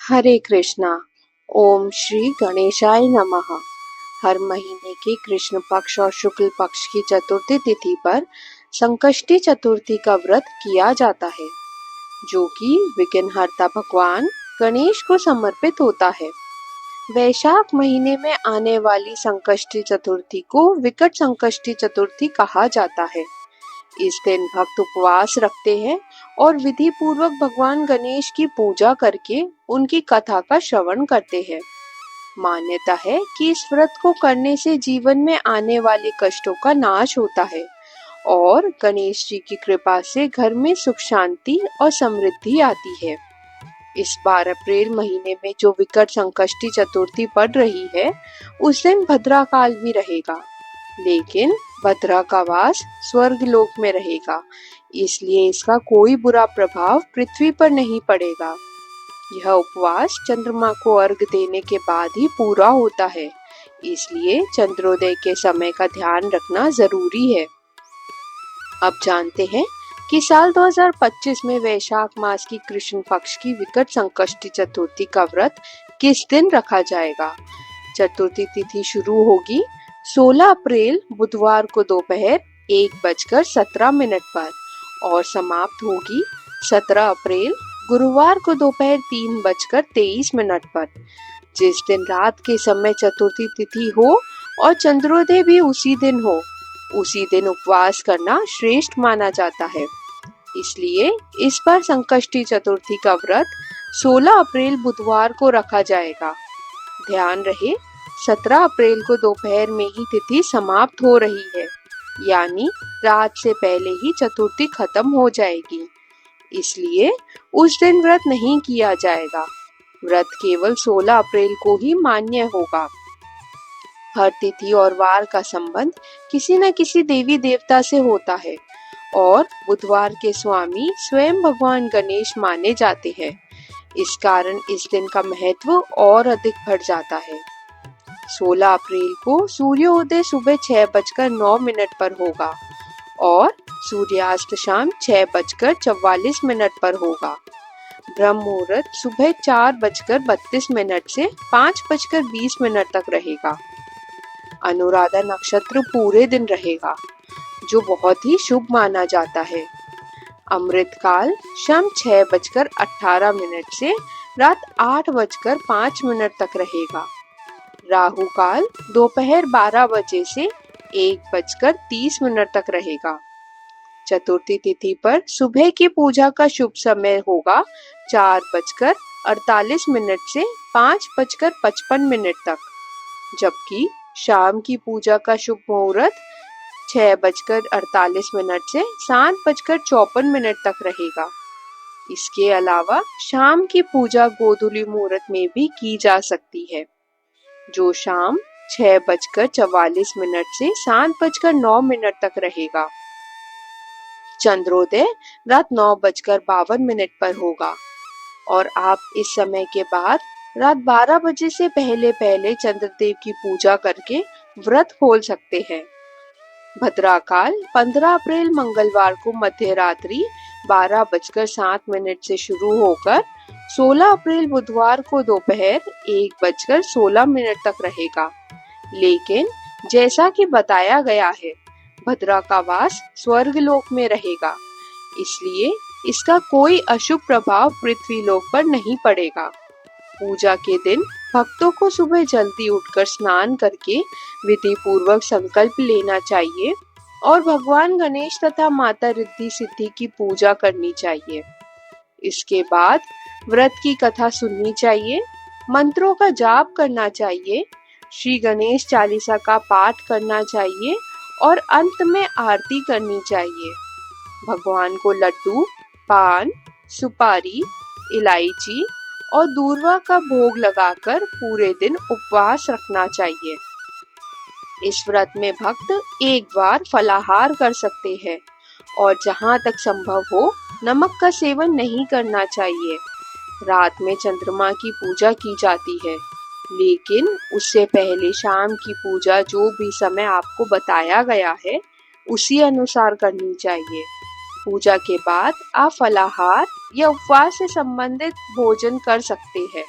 हरे कृष्णा। ओम श्री गणेशाय नमः। हर महीने के कृष्ण पक्ष और शुक्ल पक्ष की चतुर्थी तिथि पर संकष्टी चतुर्थी का व्रत किया जाता है, जो कि विघ्नहर्ता भगवान गणेश को समर्पित होता है। वैशाख महीने में आने वाली संकष्टी चतुर्थी को विकट संकष्टी चतुर्थी कहा जाता है। इस दिन भक्त उपवास रखते हैं और विधि पूर्वक भगवान गणेश की पूजा करके उनकी कथा का श्रवण करते हैं। मान्यता है कि इस व्रत को करने से जीवन में आने वाले कष्टों का नाश होता है और गणेश जी की कृपा से घर में सुख शांति और समृद्धि आती है। इस बार अप्रैल महीने में जो विकट संकष्टी चतुर्थी पड़ रही है, उस दिन भद्रा काल भी रहेगा, लेकिन भद्रा का वास स्वर्ग लोक में रहेगा, इसलिए इसका कोई बुरा प्रभाव पृथ्वी पर नहीं पड़ेगा। यह उपवास चंद्रमा को अर्घ देने के बाद ही पूरा होता है, इसलिए चंद्रोदय के समय का ध्यान रखना जरूरी है। अब जानते हैं कि साल 2025 में वैशाख मास की कृष्ण पक्ष की विकट संकष्टी चतुर्थी का व्रत किस दिन रखा जाएगा। चतुर्थी तिथि शुरू होगी 16 अप्रैल बुधवार को दोपहर 1:17 पर और समाप्त होगी 17 अप्रैल गुरुवार को दोपहर 3:23 पर। जिस दिन रात के समय चतुर्थी तिथि हो और चंद्रोदय भी उसी दिन हो, उसी दिन उपवास करना श्रेष्ठ माना जाता है। इसलिए इस बार संकष्टी चतुर्थी का व्रत 16 अप्रैल बुधवार को रखा जाएगा। ध्यान रहे, 17 अप्रैल को दोपहर में ही तिथि समाप्त हो रही है, यानी रात से पहले ही चतुर्थी खत्म हो जाएगी। इसलिए उस दिन व्रत नहीं किया जाएगा। व्रत केवल 16 अप्रैल को ही मान्य होगा। हर तिथि और वार का संबंध किसी न किसी देवी देवता से होता है और बुधवार के स्वामी स्वयं भगवान गणेश माने जाते हैं। इस कारण इस दिन का महत्व और अधिक बढ़ जाता है। 16 अप्रैल को सूर्योदय सुबह 6:09 पर होगा और सूर्यास्त शाम 6:44 पर होगा। ब्रह्म मुहूर्त सुबह 4:32 से 5:20 तक रहेगा। अनुराधा नक्षत्र पूरे दिन रहेगा, जो बहुत ही शुभ माना जाता है। अमृत काल शाम 6:18 से रात 8:05 तक रहेगा। राहु काल दोपहर 12 बजे से 1:30 तक रहेगा। चतुर्थी तिथि पर सुबह की पूजा का शुभ समय होगा 4:48 से 5:55 तक, जबकि शाम की पूजा का शुभ मुहूर्त 6:48 से 7:54 तक रहेगा। इसके अलावा शाम की पूजा गोधूली मुहूर्त में भी की जा सकती है, जो शाम 6:44 से 7:09 तक रहेगा। चंद्रोदय रात 9:52 पर होगा और आप इस समय के बाद रात 12 बजे से पहले पहले चंद्रदेव की पूजा करके व्रत खोल सकते हैं। भद्रा काल 15 अप्रैल मंगलवार को मध्य रात्रि 12:07 से शुरू होकर 16 अप्रैल बुधवार को दोपहर 1:16 तक रहेगा। लेकिन जैसा कि बताया गया है, भद्रा का वास स्वर्ग लोक में रहेगा, इसलिए इसका कोई अशुभ प्रभाव पृथ्वी लोक पर नहीं पड़ेगा। पूजा के दिन भक्तों को सुबह जल्दी उठकर स्नान करके विधि पूर्वक संकल्प लेना चाहिए और भगवान गणेश तथा माता रिद्धि सिद्धि की पूजा करनी चाहिए। इसके बाद व्रत की कथा सुननी चाहिए, मंत्रों का जाप करना चाहिए, श्री गणेश चालीसा का पाठ करना चाहिए और अंत में आरती करनी चाहिए। भगवान को लड्डू, पान, सुपारी, इलायची और दूर्वा का भोग लगाकर पूरे दिन उपवास रखना चाहिए। इस व्रत में भक्त एक बार फलाहार कर सकते हैं और जहाँ तक संभव हो नमक का सेवन नहीं करना चाहिए। रात में चंद्रमा की पूजा की जाती है, लेकिन उससे पहले शाम की पूजा जो भी समय आपको बताया गया है, उसी अनुसार करनी चाहिए। पूजा के बाद आप फलाहार या उपवास से संबंधित भोजन कर सकते हैं।